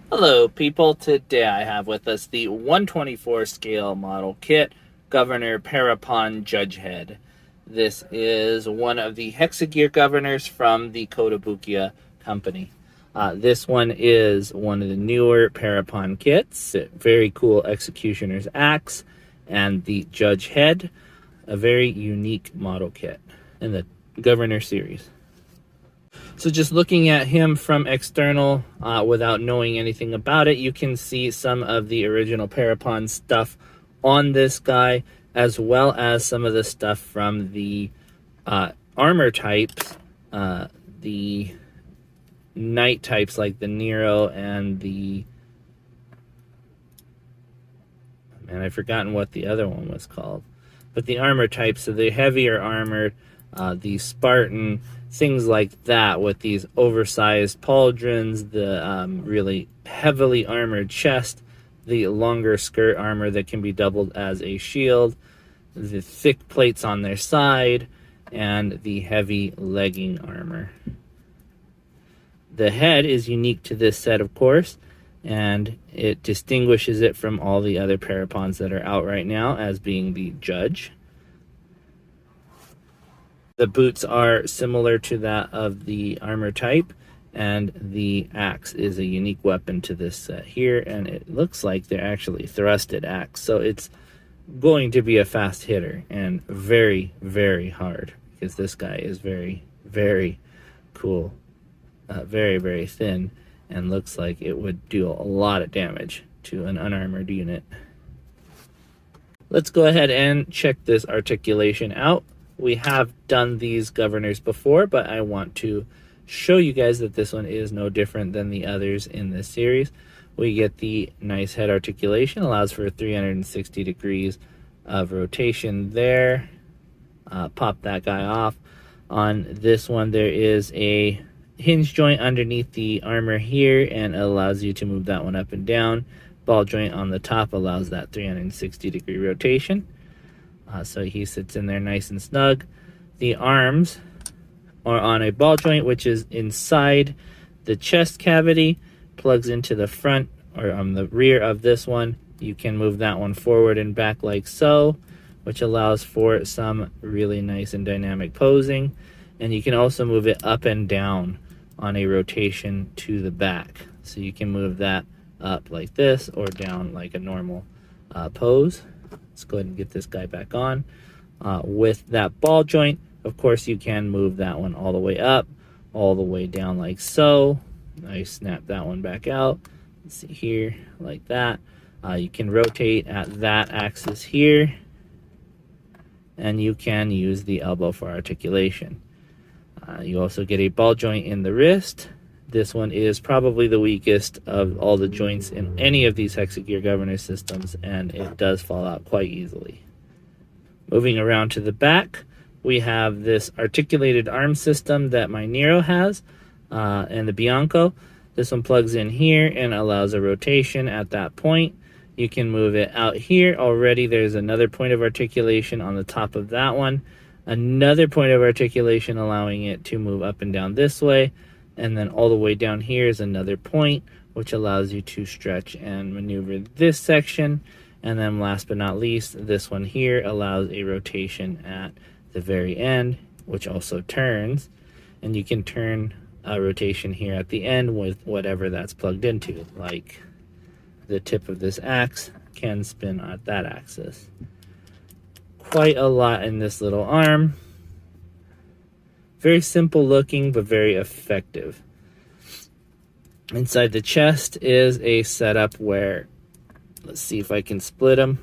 Hello people, today I have with us the 124 scale model kit, Governor Parapon Judge Head. This is one of the Hexagear governors from the Kotobukiya company. This one is one of the newer Parapon kits, very cool Executioner's Axe, and the Judge Head, a very unique model kit in the Governor series. So just looking at him from external without knowing anything about it, you can see some of the original Parapon stuff on this guy, as well as some of the stuff from the armor types, the knight types like the Nero and the... Man, I've forgotten what the other one was called. But the armor types, so the heavier armored, the Spartan, things like that, with these oversized pauldrons, the really heavily armored chest, the longer skirt armor that can be doubled as a shield, the thick plates on their side, and the heavy legging armor. The head is unique to this set, of course, and it distinguishes it from all the other Parapons that are out right now as being the Judge. The boots are similar to that of the armor type, and the axe is a unique weapon to this set here, and it looks like they're actually thrusted axe, so it's going to be a fast hitter and very, very hard, because this guy is very, very cool, very, very thin, and looks like it would do a lot of damage to an unarmored unit. Let's go ahead and check this articulation out. We have done these governors before, but I want to show you guys that this one is no different than the others in this series. We get the nice head articulation, allows for 360 degrees of rotation there. Pop that guy off. On this one, there is a hinge joint underneath the armor here, and it allows you to move that one up and down. Ball joint on the top allows that 360 degree rotation. So he sits in there nice and snug. The arms are on a ball joint, which is inside the chest cavity, plugs into the front or on the rear of this one. You can move that one forward and back like so, which allows for some really nice and dynamic posing. And you can also move it up and down on a rotation to the back. So you can move that up like this or down like a normal pose. Let's go ahead and get this guy back on. With that ball joint, of course, you can move that one all the way up, all the way down like so. I snap that one back out. Let's see here, like that. You can rotate at that axis here, and you can use the elbow for articulation. You also get a ball joint in the wrist. This one is probably the weakest of all the joints in any of these Hexagear governor systems, and it does fall out quite easily. Moving around to the back, we have this articulated arm system that my Nero has, and the Bianco. This one plugs in here and allows a rotation at that point. You can move it out here. Already there's another point of articulation on the top of that one. Another point of articulation allowing it to move up and down this way. And then all the way down here is another point, which allows you to stretch and maneuver this section. And then last but not least, this one here allows a rotation at the very end, which also turns. And you can turn a rotation here at the end with whatever that's plugged into, like the tip of this axe can spin at that axis. Quite a lot in this little arm. Very simple looking, but very effective. Inside the chest is a setup where, let's see if I can split them.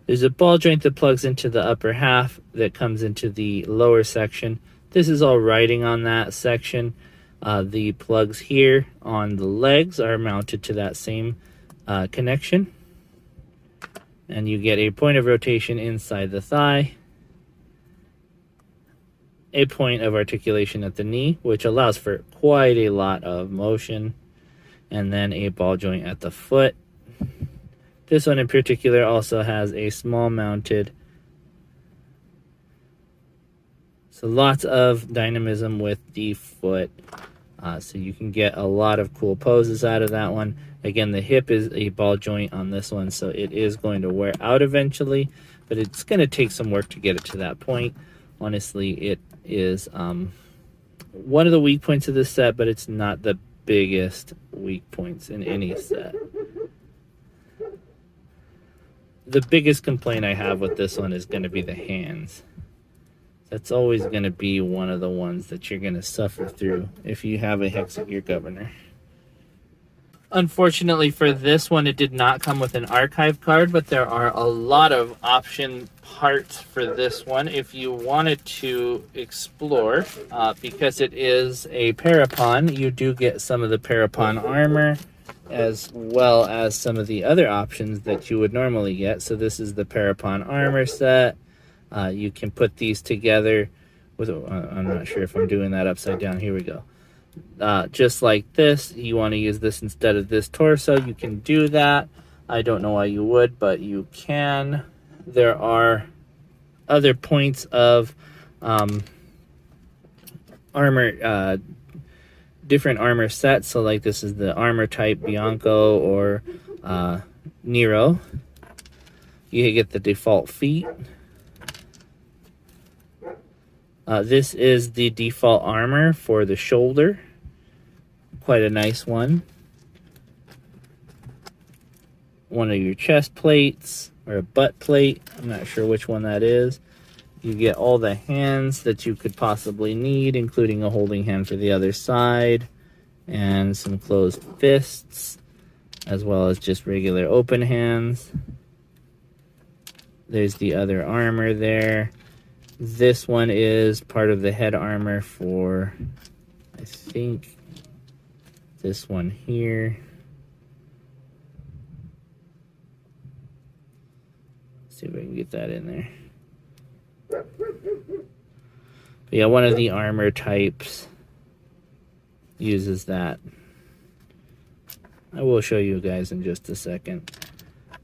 There's a ball joint that plugs into the upper half that comes into the lower section. This is all riding on that section. The plugs here on the legs are mounted to that same connection. And you get a point of rotation inside the thigh, a point of articulation at the knee, which allows for quite a lot of motion, and then a ball joint at the foot. This one in particular also has a small mounted, so lots of dynamism with the foot. So you can get a lot of cool poses out of that one. Again, the hip is a ball joint on this one, so it is going to wear out eventually, but it's going to take some work to get it to that point. Honestly, it is one of the weak points of this set, but it's not the biggest weak points in any set. The biggest complaint I have with this one is going to be the hands. That's always going to be one of the ones that you're going to suffer through if you have a Hexagear Governor. Unfortunately for this one, it did not come with an archive card, but there are a lot of option parts for this one if you wanted to explore. Because it is a Parapon, you do get some of the Parapon armor, as well as some of the other options that you would normally get. So this is the Parapon armor set. You can put these together with, I'm not sure if I'm doing that upside down. Here we go. Just like this, you want to use this instead of this torso, you can do that. I don't know why you would, but you can. There are other points of armor, different armor sets. So like this is the armor type Bianco or Nero. You get the default feet. This is the default armor for the shoulder. Quite a nice one. One of your chest plates, or a butt plate. I'm not sure which one that is. You get all the hands that you could possibly need, including a holding hand for the other side, and some closed fists, as well as just regular open hands. There's the other armor there. This one is part of the head armor for, I think, this one here. Let's see if I can get that in there. But yeah, one of the armor types uses that. I will show you guys in just a second.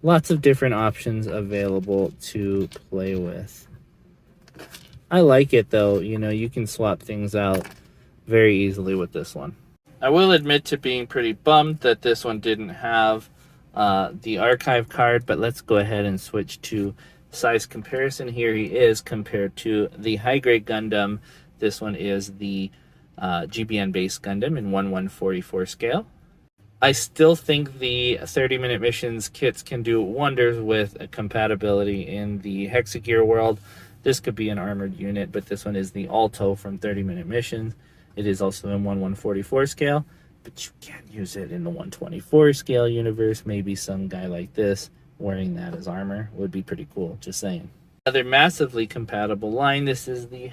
Lots of different options available to play with. I like it though, you know, you can swap things out very easily with this one. I will admit to being pretty bummed that this one didn't have the archive card, but let's go ahead and switch to size comparison. Here he is compared to the high grade Gundam. This one is the GBN base Gundam in 1/144 scale. I still think the 30-minute missions kits can do wonders with a compatibility in the Hexagear world. This could be an armored unit, but this one is the Alto from 30-minute missions. It is also in 1/144 scale, but you can't use it in the 124 scale universe. Maybe some guy like this wearing that as armor would be pretty cool, just saying. Another massively compatible line, this is the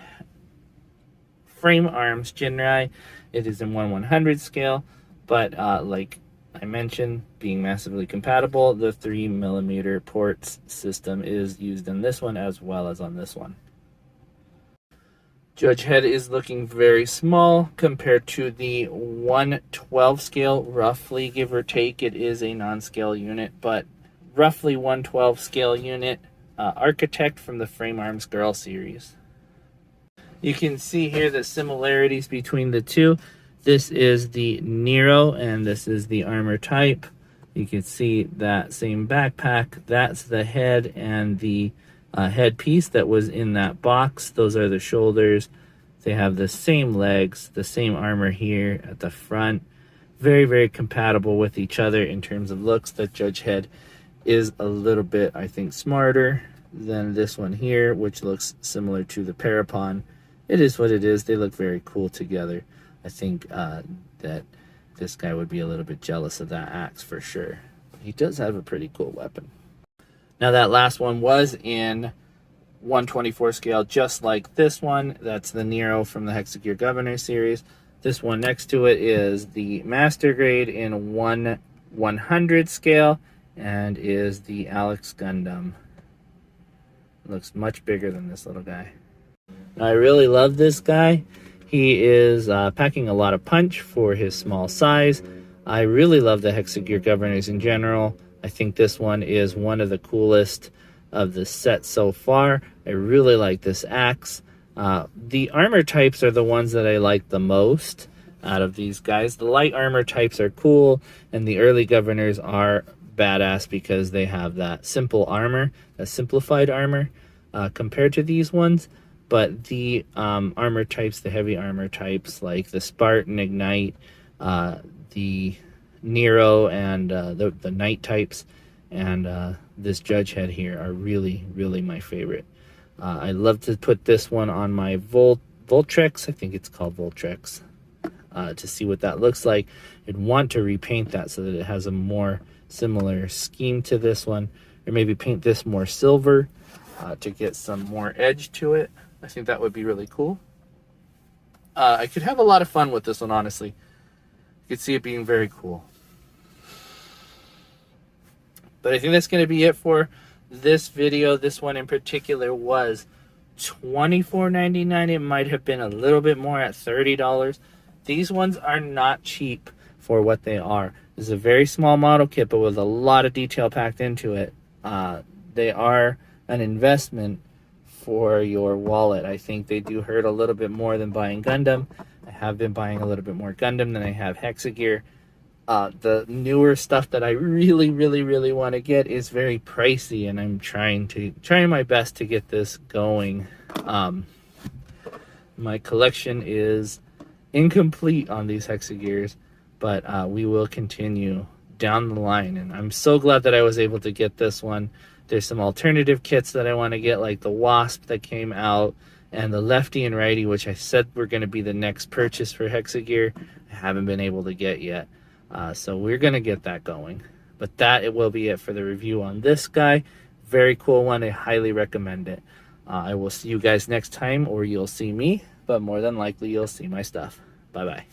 Frame Arms Jinrai. It is in 1/100 scale, but like I mentioned, being massively compatible, the 3mm ports system is used in this one as well as on this one. Judge Head is looking very small compared to the 1/12 scale, roughly, give or take. It is a non-scale unit, but roughly 1/12 scale unit. Architect from the Frame Arms Girl series. You can see here the similarities between the two. This is the Nero, and this is the armor type. You can see that same backpack. That's the head and the headpiece that was in that box. Those are the shoulders. They have the same legs, the same armor here at the front. Very, very compatible with each other in terms of looks. The Judge Head is a little bit, I think, smarter than this one here, which looks similar to the Parapon. It is what it is. They look very cool together. I think that this guy would be a little bit jealous of that axe for sure. He does have a pretty cool weapon. Now that last one was in 1/24 scale, just like this one. That's the Nero from the Hexagear Governor series. This one next to it is the Master Grade in 1/100 scale and is the Alex Gundam. Looks much bigger than this little guy. Now, I really love this guy. He is packing a lot of punch for his small size. I really love the Hexagear Governors in general. I think this one is one of the coolest of the set so far. I really like this axe. The armor types are the ones that I like the most. out of these guys. The light armor types are cool, and the early governors are badass because they have that simple armor, that simplified armor compared to these ones. But the armor types, the heavy armor types like the Spartan, Ignite, the Nero, and the Knight types, and this Judge head here are really, really my favorite. I love to put this one on my Voltrex, I think it's called Voltrex, to see what that looks like. I'd want to repaint that so that it has a more similar scheme to this one, or maybe paint this more silver to get some more edge to it. I think that would be really cool. I could have a lot of fun with this one, honestly. You could see it being very cool. But I think that's going to be it for this video. This one in particular was $24.99. It might have been a little bit more at $30. These ones are not cheap for what they are. This is a very small model kit, but with a lot of detail packed into it. They are an investment for your wallet. I think they do hurt a little bit more than buying Gundam. I have been buying a little bit more Gundam than I have Hexagear. The newer stuff that I really, really, really want to get is very pricey, and I'm trying my best to get this going. My collection is incomplete on these Hexagears, but we will continue down the line, and I'm so glad that I was able to get this one. There's some alternative kits that I want to get, like the Wasp that came out, and the Lefty and Righty, which I said were going to be the next purchase for Hexagear. I haven't been able to get yet. So we're going to get that going. But that it will be it for the review on this guy. Very cool one. I highly recommend it. I will see you guys next time, or you'll see me, but more than likely you'll see my stuff. Bye-bye.